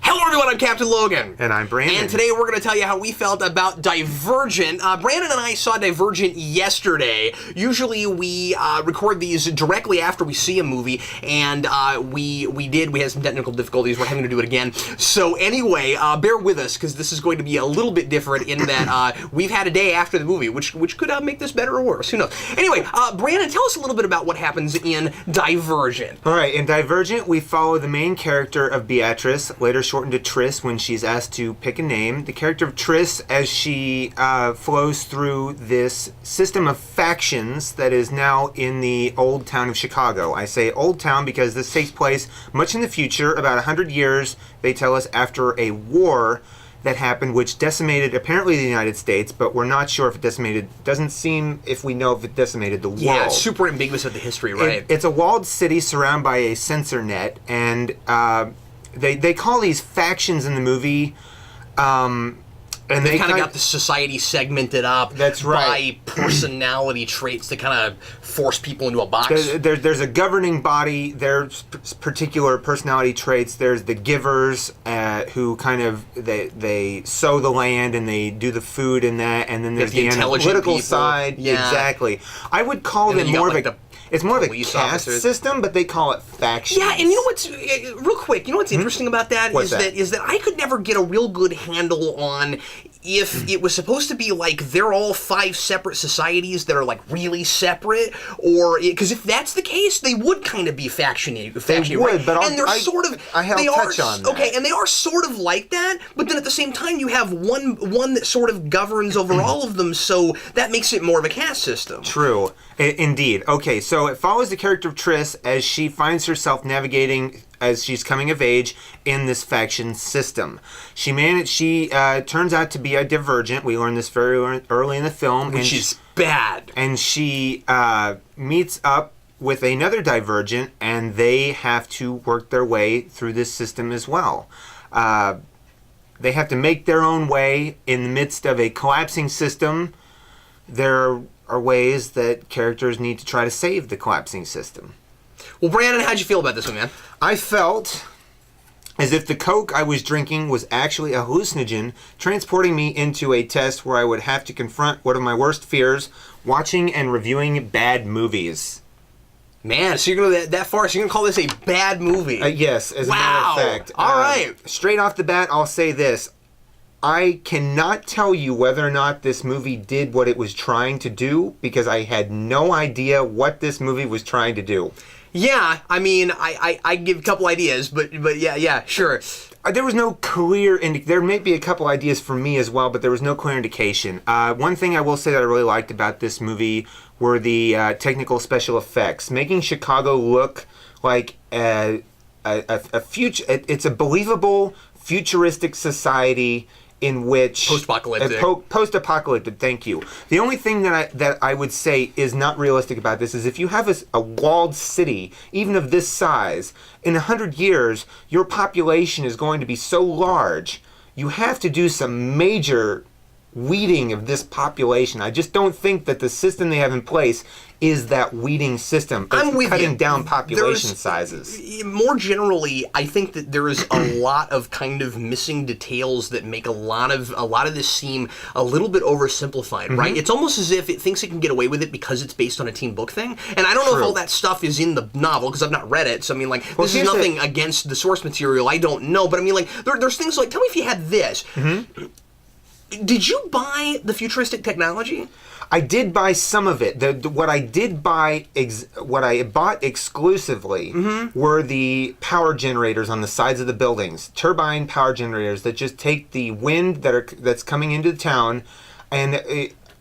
Hello everyone, I'm Captain Logan. And I'm Brandon. And today we're going to tell you how we felt about Divergent. Brandon and I saw Divergent yesterday. Usually we record these directly after we see a movie, and we had some technical difficulties. We're having to do it again. So anyway, bear with us, because this is going to be a little bit different in that we've had a day after the movie, which could make this better or worse. Who knows? Anyway, Brandon, tell us a little bit about what happens in Divergent. All right, in Divergent, we follow the main character of Beatrice, later shortened to Triss when she's asked to pick a name. The character of Triss as she flows through this system of factions that is now in the old town of Chicago. I say old town because this takes place much in the future, about 100 years, they tell us, after a war that happened which decimated apparently the United States, but we're not sure if it decimated, doesn't seem if we know if it decimated the world. Yeah, it's super ambiguous of the history, right? It's a walled city surrounded by a censor net, and they call these factions in the movie, and they kind of got the society segmented up. That's right. By personality traits to kind of force people into a box. There's a governing body. There's particular personality traits. There's the givers, who kind of they sow the land and they do the food and that. And then there's the analytical side. Yeah. Exactly. I would call them more of a. It's more of a caste system, but they call it factions. Yeah, and you know what's real quick? You know what's interesting about that is that I could never get a real good handle on if it was supposed to be like they're all 5 separate societies that are like really separate, or because if that's the case, they would kind of be factiony. They would, right? but and they're sort of touch on that. Okay, and they are sort of like that, but then at the same time, you have one that sort of governs over all of them, so that makes it more of a caste system. True, indeed. Okay, so it follows the character of Triss as she finds herself navigating as she's coming of age in this faction system. She turns out to be a divergent. We learned this very early in the film. Which is bad. And she meets up with another divergent, and they have to work their way through this system as well. They have to make their own way in the midst of a collapsing system. There are ways that characters need to try to save the collapsing system. Well, Brandon, how'd you feel about this one, man? I felt as if the Coke I was drinking was actually a hallucinogen, transporting me into a test where I would have to confront one of my worst fears, watching and reviewing bad movies. Man, so you're going to go that far? So you're going to call this a bad movie? Yes, as a matter of fact. All right. Straight off the bat, I'll say this. I cannot tell you whether or not this movie did what it was trying to do, because I had no idea what this movie was trying to do. Yeah, I mean, I give a couple ideas, but yeah, sure. There was no clear there may be a couple ideas for me as well, but there was no clear indication. One thing I will say that I really liked about this movie were the technical special effects, making Chicago look like a future. It's a believable futuristic society in which post-apocalyptic. Thank you. The only thing that I would say is not realistic about this is if you have a walled city, even of this size, in 100 years, your population is going to be so large. You have to do some major weeding of this population. I just don't think that the system they have in place is that weeding system. It's cutting down population sizes. More generally, I think that there is a lot of kind of missing details that make a lot of this seem a little bit oversimplified, right? It's almost as if it thinks it can get away with it because it's based on a teen book thing. And I don't know if all that stuff is in the novel because I've not read it. So I mean, like, this is nothing against the source material. I don't know, but I mean, like, there's things like, tell me if you had this. Did you buy the futuristic technology? I did buy some of it. What I bought exclusively were the power generators on the sides of the buildings, turbine power generators that just take the wind that's coming into the town, and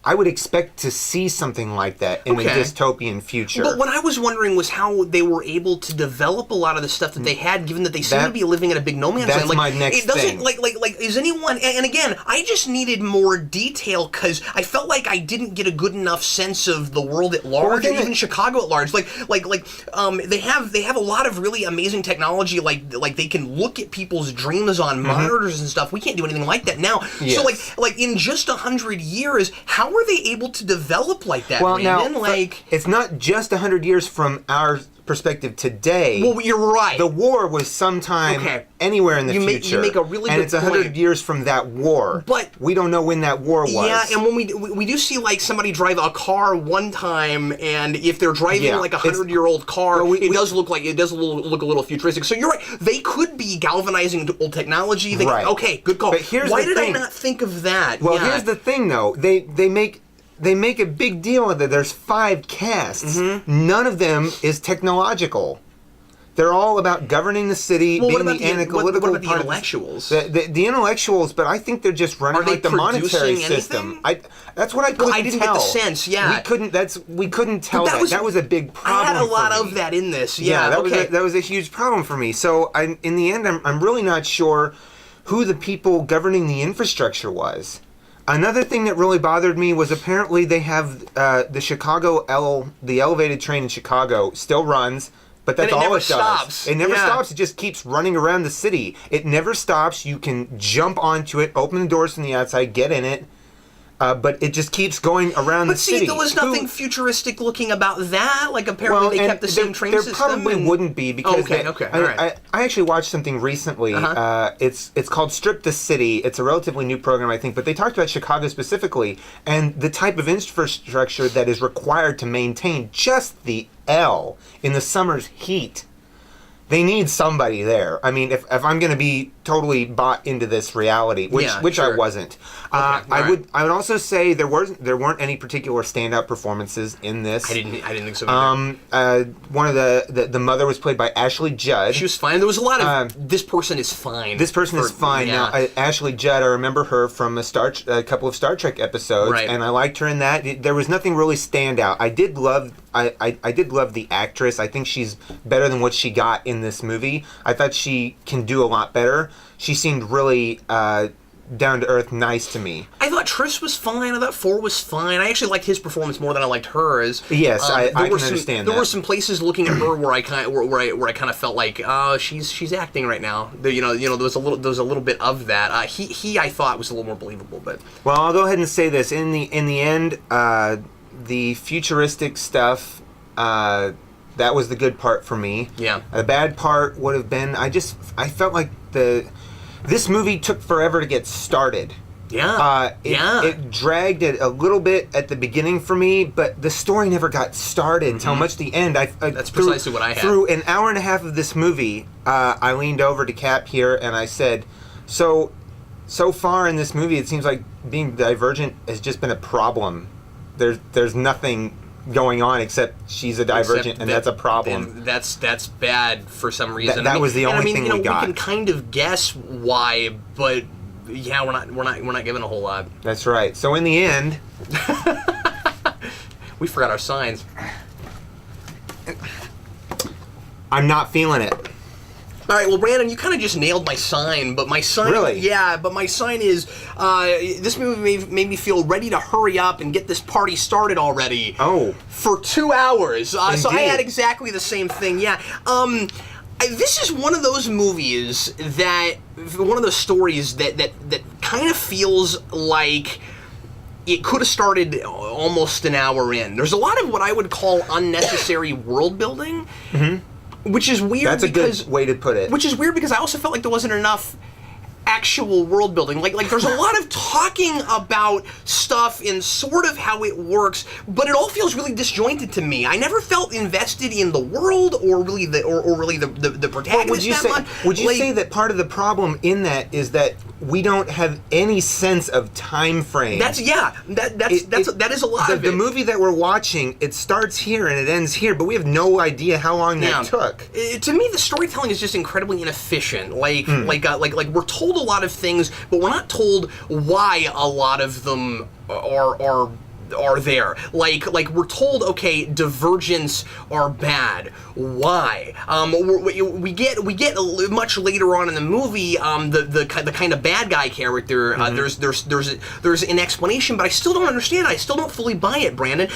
I would expect to see something like that in a dystopian future. But what I was wondering was how they were able to develop a lot of the stuff that they had, given that they seem to be living in a big no man's land. That's my next thing. Like, is anyone... And again, I just needed more detail because I felt like I didn't get a good enough sense of the world at large, and even Chicago at large. They have a lot of really amazing technology, like they can look at people's dreams on monitors and stuff. We can't do anything like that now. Yes. So like in just 100 years, how were they able to develop like that? Well, Brandon? now it's not just 100 years from our perspective today. Well, you're right. The war was sometime anywhere in the future. You make a really and good it's 100 years from that war. But we don't know when that war was. Yeah, and when we do see like somebody drive a car one time, and if they're driving like a 100-year-old car, it does look a little futuristic. So you're right. They could be galvanizing old technology. Okay, good call. But here's Why the did thing. I not think of that? Well, here's the thing, though. They make a big deal of it. There's 5 casts. None of them is technological. They're all about governing the city, being the analytical what about the part intellectuals? The intellectuals, but I think they're just running like the monetary system. That's what I couldn't tell. I didn't get the sense. Yeah, we couldn't tell that. That was a big problem. I had a lot for me. of that in this. That was a huge problem for me. So in the end, I'm really not sure who the people governing the infrastructure was. Another thing that really bothered me was apparently they have the elevated train in Chicago still runs, but that's all it does. Stops. It never stops. It just keeps running around the city. It never stops. You can jump onto it, open the doors from the outside, get in it. But it just keeps going around the city. But see, there was nothing futuristic looking about that. Like, apparently they kept the same train system. There probably wouldn't be, because I actually watched something recently. It's called Strip the City. It's a relatively new program, I think, but they talked about Chicago specifically and the type of infrastructure that is required to maintain just the L in the summer's heat. They need somebody there. I mean, if I'm going to be totally bought into this reality, which I wasn't, I would also say there weren't any particular standout performances in this. I didn't think so either. One of the mother was played by Ashley Judd. She was fine. There was a lot of this person is fine. This person is fine. Yeah. Now, Ashley Judd, I remember her from a couple of Star Trek episodes, and I liked her in that. There was nothing really standout. I did love the actress. I think she's better than what she got in this movie. I thought she can do a lot better. She seemed really down to earth, nice to me. I thought Triss was fine. I thought Four was fine. I actually liked his performance more than I liked hers. Yes, I can understand that. There were some places looking at her where I kind of felt like, she's acting right now. There was a little bit of that. He I thought was a little more believable, but well, I'll go ahead and say this. In the end, the futuristic stuff. That was the good part for me. Yeah. The bad part would have been I felt like this movie took forever to get started. Yeah. It dragged it a little bit at the beginning for me, but the story never got started until much the end. That's precisely what I had. Through an hour and a half of this movie, I leaned over to Cap here and I said, so far in this movie, it seems like being divergent has just been a problem. There's nothing going on except she's a divergent, and that's a problem. And that's bad for some reason. That was the only thing we got. We can kind of guess why, but yeah, we're not given a whole lot. That's right. So in the end, we forgot our signs. I'm not feeling it. All right, well, Brandon, you kind of just nailed my sign, but my sign... Really? Yeah, but my sign is, this movie made me feel ready to hurry up and get this party started already. Oh. For 2 hours. So I Indeed. had exactly the same thing, yeah. This is one of those movies one of those stories that kind of feels like it could have started almost an hour in. There's a lot of what I would call unnecessary world building. Mm-hmm. Which is weird. That's a good way to put it. Which is weird because I also felt like there wasn't enough actual world building. Like there's a lot of talking about stuff and sort of how it works, but it all feels really disjointed to me. I never felt invested in the world or really the protagonist Would you say that part of the problem in that is that we don't have any sense of time frame? That is a lot of it. The movie that we're watching, it starts here and it ends here, but we have no idea how long that took. To me, the storytelling is just incredibly inefficient. Like we're told a lot of things, but we're not told why a lot of them are are there. Like we're told, okay, Divergents are bad. Why? We get much later on in the movie the kind of bad guy character. There's an explanation, but I still don't understand. I still don't fully buy it, Brandon.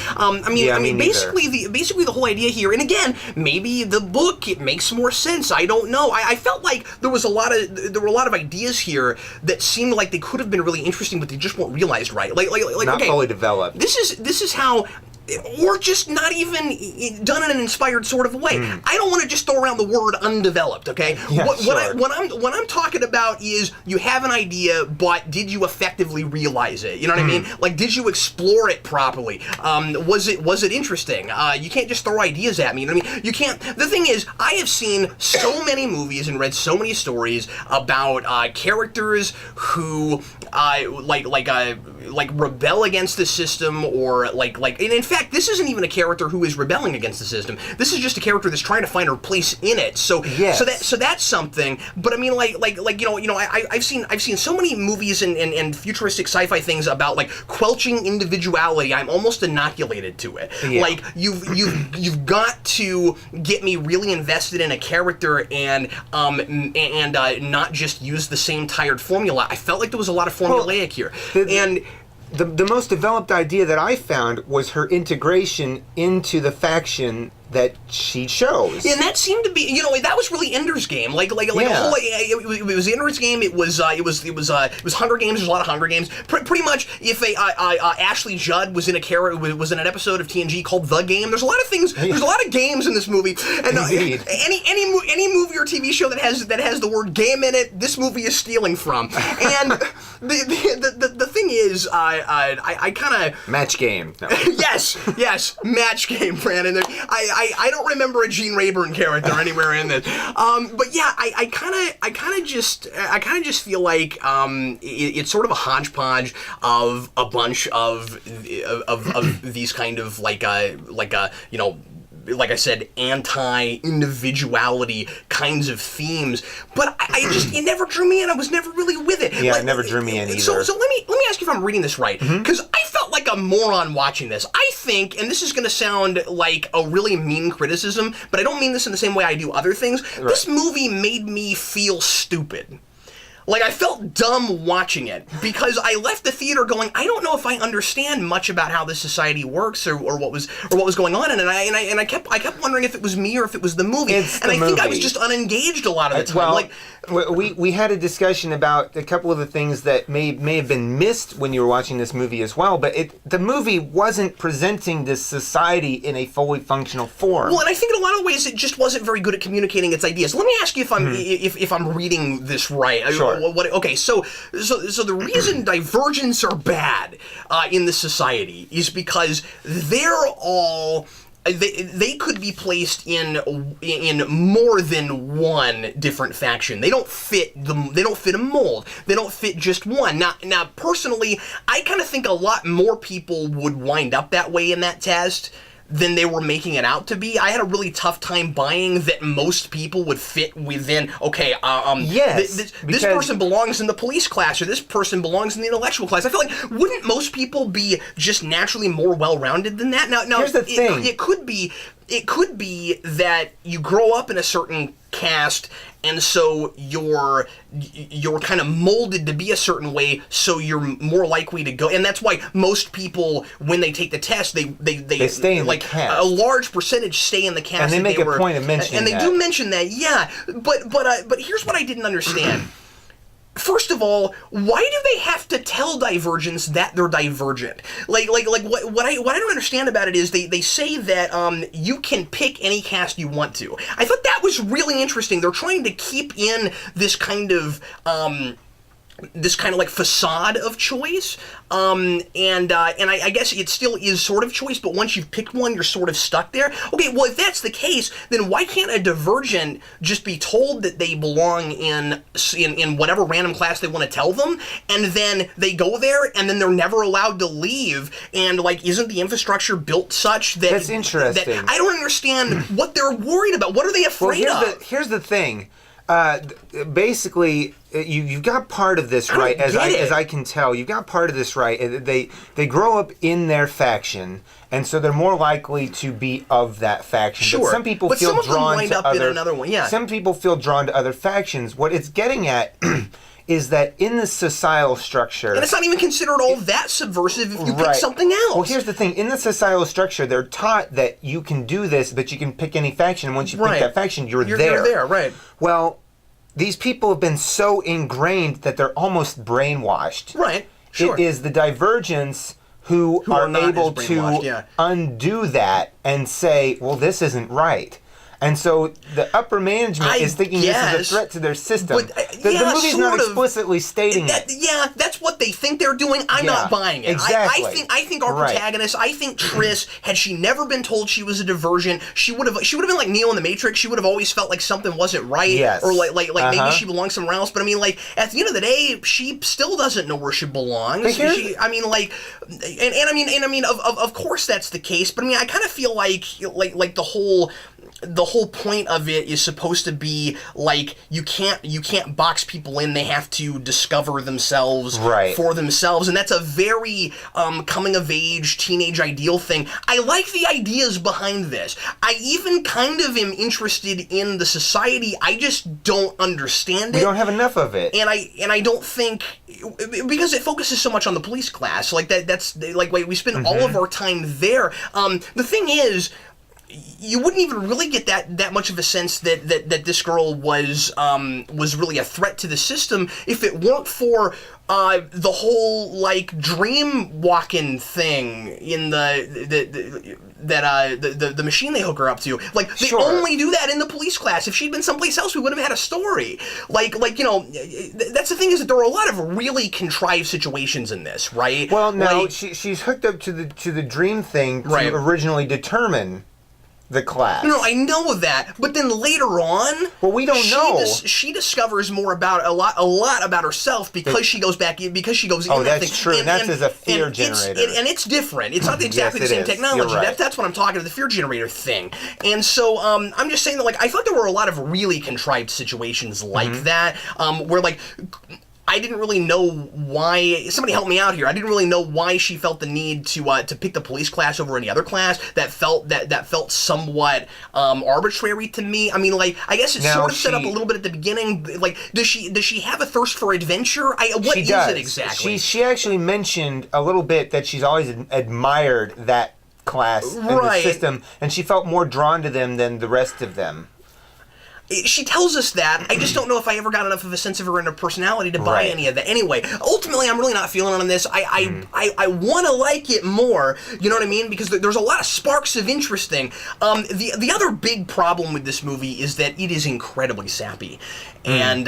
Basically the whole idea here, and again, maybe the book, it makes more sense. I don't know. I felt like there were a lot of ideas here that seemed like they could have been really interesting, but they just weren't realized right. Like not okay, fully developed. This is how. Or just not even done in an inspired sort of way. I don't want to just throw around the word undeveloped, okay? Yeah, what I'm talking about is you have an idea, but did you effectively realize it? You know what I mean? Like, did you explore it properly? Was it interesting? You can't just throw ideas at me. You know what I mean? You can't. The thing is, I have seen so many movies and read so many stories about characters who rebel against the system, or and in fact, this isn't even a character who is rebelling against the system. This is just a character that's trying to find her place in it. So that's something. But I mean, I've seen so many movies and futuristic sci-fi things about like quelching individuality. I'm almost inoculated to it. Yeah. Like you've got to get me really invested in a character and not just use the same tired formula. I felt like there was a lot of formulaic here. The most developed idea that I found was her integration into the faction that she chose. And that seemed to be, that was really Ender's Game. It was Ender's Game. It was Hunger Games. There's a lot of Hunger Games. Pretty much, if Ashley Judd was in an episode of TNG called The Game. There's a lot of things. There's a lot of games in this movie. And any movie or TV show that has the word game in it, this movie is stealing from. And the thing is, I kind of match game. No. yes, match game, Brandon. I don't remember a Gene Rayburn character anywhere in this, but yeah, I kind of just feel like it's sort of a hodgepodge of a bunch of these kind of like I said, anti-individuality kinds of themes, but it never drew me in. I was never really with it. Yeah, it never drew me in either. So let me ask you if I'm reading this right, because I felt like a moron watching this. I think, and this is going to sound like a really mean criticism, but I don't mean this in the same way I do other things. Right. This movie made me feel stupid. Like, I felt dumb watching it, because I left the theater going, I don't know if I understand much about how this society works or what was going on, and I kept wondering if it was me or if it was the movie. I think I was just unengaged a lot of the time. We had a discussion about a couple of the things that may have been missed when you were watching this movie as well, but the movie wasn't presenting this society in a fully functional form. Well, and I think in a lot of ways it just wasn't very good at communicating its ideas. Let me ask you if I'm reading this right. Sure. Okay, so the reason divergents are bad in this society is because they're all. They could be placed in more than one different faction. They don't fit a mold. They don't fit just one. Now personally, I kind of think a lot more people would wind up that way in that test than they were making it out to be. I had a really tough time buying that most people would fit within, this person belongs in the police class, or this person belongs in the intellectual class. I feel like, wouldn't most people be just naturally more well-rounded than that? Now here's the thing. It could be that you grow up in a certain caste, and so you're kind of molded to be a certain way, so you're more likely to go. And that's why most people, when they take the test, they stay in the caste. A large percentage stay in the caste. And they make a point of mentioning that. And they do mention that, yeah. But here's what I didn't understand. First of all, why do they have to tell divergents that they're divergent? What I don't understand about it is they say that you can pick any caste you want to. I thought that was really interesting. They're trying to keep in this kind of like facade of choice, and I guess it still is sort of choice, but once you've picked one, you're sort of stuck there. Okay, well, if that's the case, then why can't a divergent just be told that they belong in whatever random class they want to tell them, and then they go there, and then they're never allowed to leave, and isn't the infrastructure built such that... That's interesting. I don't understand what they're worried about. What are they afraid of? Here's the thing. Basically, you've got part of this right, as I can tell. You've got part of this right. They grow up in their faction, and so they're more likely to be of that faction. Sure. But some people feel drawn wind to up other. In another one. Yeah. Some people feel drawn to other factions. What it's getting at is that in the societal structure, and it's not even considered all that subversive if you pick something else. Well, here's the thing: in the societal structure, they're taught that you can do this, that you can pick any faction, and once you pick that faction, you're there. You're there, right? Well, these people have been so ingrained that they're almost brainwashed. Right. Sure. It is the Divergents who are able to undo that and say, well, this isn't right. And so the upper management is thinking this is a threat to their system. But, the movie's not explicitly stating it. Yeah, that's what they think they're doing. I'm not buying it. Exactly. I think our protagonist, I think Triss, had she never been told she was a divergent, she would have been like Neo in the Matrix. She would have always felt like something wasn't right. Yes. Or like maybe she belonged somewhere else. But I mean, like, at the end of the day, she still doesn't know where she belongs. Of course that's the case. But I mean, I kind of feel like the whole point of it is supposed to be like you can't box people in. They have to discover themselves for themselves, and that's a very coming of age teenage ideal thing. I like the ideas behind this. I even kind of am interested in the society. I just don't understand it. We don't have enough of it, and I don't think, because it focuses so much on the police class. Like that's like we spend all of our time there. The thing is, you wouldn't even really get that much of a sense that this girl was really a threat to the system if it weren't for the whole like dream walking thing in the machine they hook her up to. Like they only do that in the police class. If she'd been someplace else, we would have had a story. Like that's the thing, is that there are a lot of really contrived situations in this, right? Well, no, she's hooked up to the dream thing to originally determine the class. No, I know that, but then later on, well, we don't know. She discovers more about a lot about herself because she goes back in, because she goes in that thing. That's true. And that's as a fear generator. And it's different. It's not exactly the same technology. That's what I'm talking about, the fear generator thing. And so I'm just saying that, like, I thought there were a lot of really contrived situations like that, where like I didn't really know why. Somebody help me out here. I didn't really know why she felt the need to pick the police class over any other class. That felt somewhat arbitrary to me. I mean, like, I guess it's sort of set up a little bit at the beginning. Like, does she have a thirst for adventure? What is it exactly? She actually mentioned a little bit that she's always admired that class and the system, and she felt more drawn to them than the rest of them. She tells us that. I just don't know if I ever got enough of a sense of her and her personality to buy any of that. Anyway, ultimately, I'm really not feeling on this. I want to like it more, you know what I mean? Because there's a lot of sparks of interesting. The other big problem with this movie is that it is incredibly sappy. And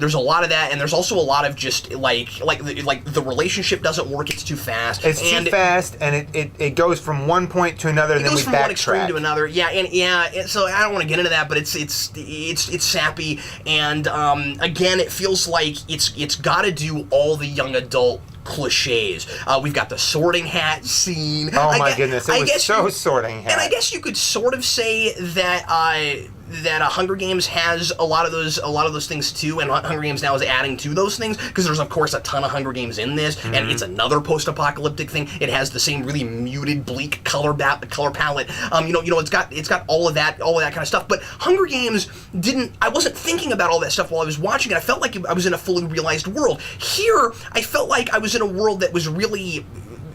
there's a lot of that, and there's also a lot of just like the relationship doesn't work. It's too fast. It's too fast, and it goes from one point to another, and then we backtrack. It goes from one extreme to another. And so I don't want to get into that, but it's sappy, and again, it feels like it's got to do all the young adult cliches. We've got the sorting hat scene. Oh my goodness, it was so sorting hat. And I guess you could sort of say that Hunger Games has a lot of those things too, and Hunger Games now is adding to those things, because there's of course a ton of Hunger Games in this, and it's another post-apocalyptic thing. It has the same really muted, bleak color palette. It's got all of that kind of stuff. But Hunger Games I wasn't thinking about all that stuff while I was watching it. I felt like I was in a fully realized world. Here, I felt like I was in a world that was really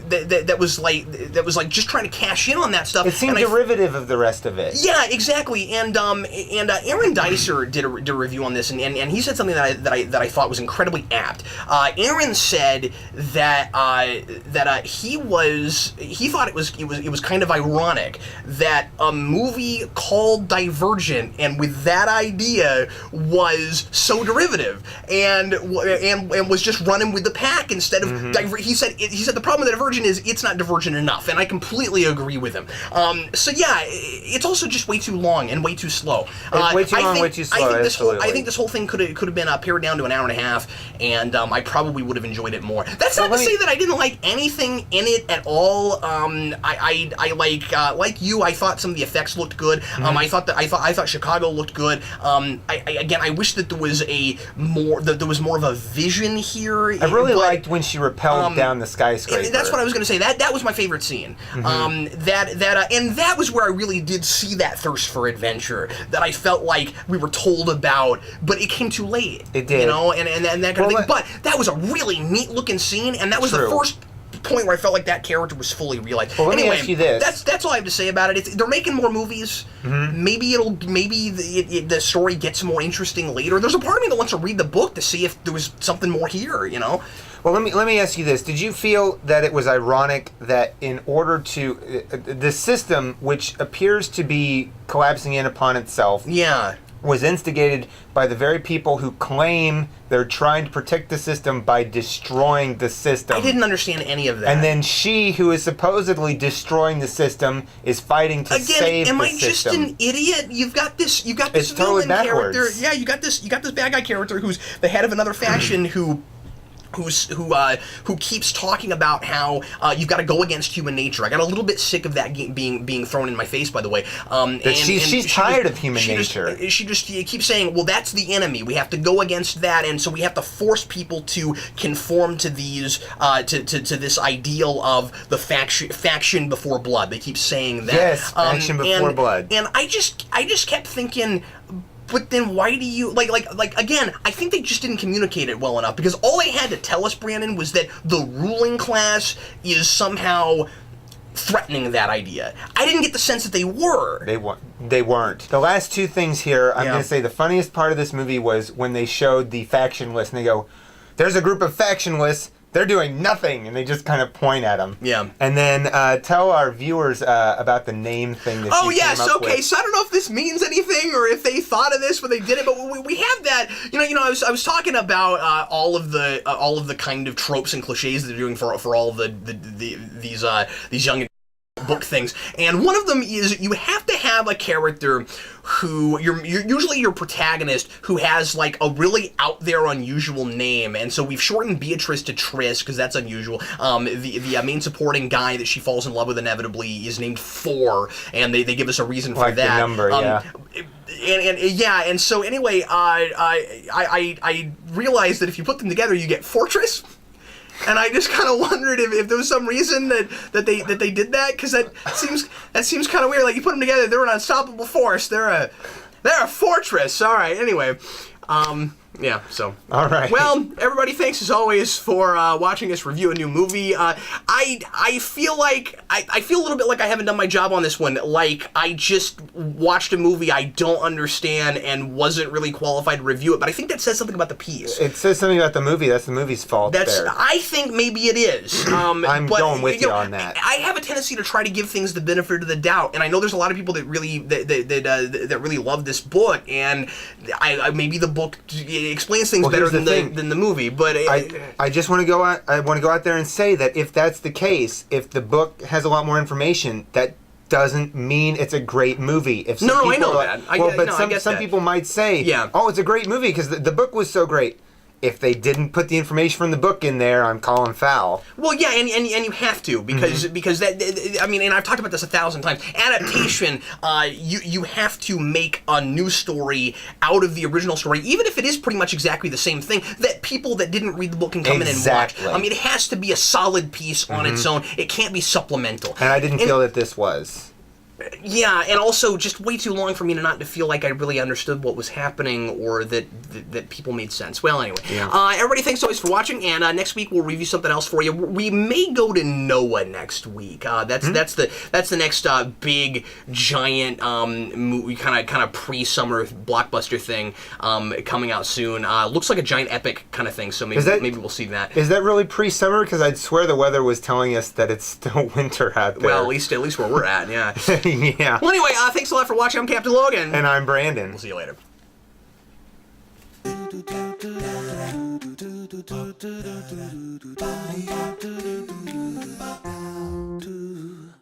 that was like just trying to cash in on that stuff. It seemed derivative of the rest of it. Yeah, exactly. And Aaron Dicer did a review on this, and he said something that I thought was incredibly apt. Aaron said that he thought it was kind of ironic that a movie called Divergent, and with that idea, was so derivative and was just running with the pack instead of he said the problem with Divergent Divergent is it's not divergent enough, and I completely agree with him. So yeah, it's also just way too long and way too slow. Way too long, way too slow. I think this whole thing could have been pared down to an hour and a half, and I probably would have enjoyed it more. That's not to say that I didn't like anything in it at all. I like you. I thought some of the effects looked good. I thought Chicago looked good. I wish that there was more of a vision here. I really liked when she rappelled down the skyscraper. That's what I was going to say. That was my favorite scene. And that was where I really did see that thirst for adventure that I felt like we were told about, but it came too late. It did. You know, and that kind of thing. But that was a really neat looking scene, and that was the first point where I felt like that character was fully realized. Well, let me ask you this. That's all I have to say about it. They're making more movies. Maybe the story gets more interesting later. There's a part of me that wants to read the book to see if there was something more here, you know? Well, let me ask you this. Did you feel that it was ironic that in order to the system, which appears to be collapsing in upon itself, was instigated by the very people who claim they're trying to protect the system by destroying the system? I didn't understand any of that. And then she, who is supposedly destroying the system, is fighting to save the system. Again, am I just an idiot? You've got this it's villain totally character. Yeah, you got this bad guy character who's the head of another faction who keeps talking about how you've got to go against human nature. I got a little bit sick of that being thrown in my face, by the way. She's tired of human nature. She just keeps saying, well, that's the enemy. We have to go against that, and so we have to force people to conform to these to this ideal of the faction before blood. They keep saying that. Yes, faction before blood. And I just kept thinking, but then why do you like again, I think they just didn't communicate it well enough, because all they had to tell us, Brandon, was that the ruling class is somehow threatening that idea. I didn't get the sense that they were. They weren't. The last two things here, I'm going to say the funniest part of this movie was when they showed the faction list and they go, there's a group of faction lists, they're doing nothing, and they just kind of point at them. Yeah. And then tell our viewers about the name thing that you came up with. So I don't know if this means anything or if they thought of this when they did it, but we have that. I was talking about all of the kind of tropes and cliches that they're doing for all of these young book things, and one of them is you have to have a character who usually your protagonist who has like a really out there unusual name, and so we've shortened Beatrice to Triss because that's unusual. The main supporting guy that she falls in love with inevitably is named Four, and they give us a reason for that. The number, and so anyway, I realized that if you put them together, you get Fortress. And I just kind of wondered if there was some reason that they did that, because that seems kind of weird. Like, you put them together, they're an unstoppable force. They're a fortress. All right. Anyway, yeah. So. All right. Well, everybody, thanks as always for watching us review a new movie. I feel like I feel a little bit like I haven't done my job on this one. Like, I just watched a movie I don't understand and wasn't really qualified to review it. But I think that says something about the piece. It says something about the movie. That's the movie's fault. I think maybe it is. I'm going with you on that. I have a tendency to try to give things the benefit of the doubt, and I know there's a lot of people that really that really love this book, and I maybe the book explains things better than the movie. But I just want to go out. I want to go out there and say that if that's the case, if the book has a lot more information, that doesn't mean it's a great movie. If some I know that. Some people might say, "Oh, it's a great movie because the book was so great." If they didn't put the information from the book in there, I'm calling foul. Well, yeah, and you have to, because that, I mean, and I've talked about this 1,000 times. Adaptation, you have to make a new story out of the original story, even if it is pretty much exactly the same thing, that people that didn't read the book can come in and watch. It has to be a solid piece on its own. It can't be supplemental. And I didn't feel that this was. Yeah, and also just way too long for me not to feel like I really understood what was happening, or that people made sense. Well, anyway, everybody, thanks always for watching, and next week we'll review something else for you. We may go to Noah next week. That's the next big giant movie, kind of pre-summer blockbuster thing coming out soon. Looks like a giant epic kind of thing. So maybe we'll see that. Is that really pre-summer? Because I'd swear the weather was telling us that it's still winter out there. Well, at least where we're at, yeah. Yeah. Well, anyway, thanks a lot for watching. I'm Captain Logan. And I'm Brandon. We'll see you later. do do do do do do do do do do do do do do.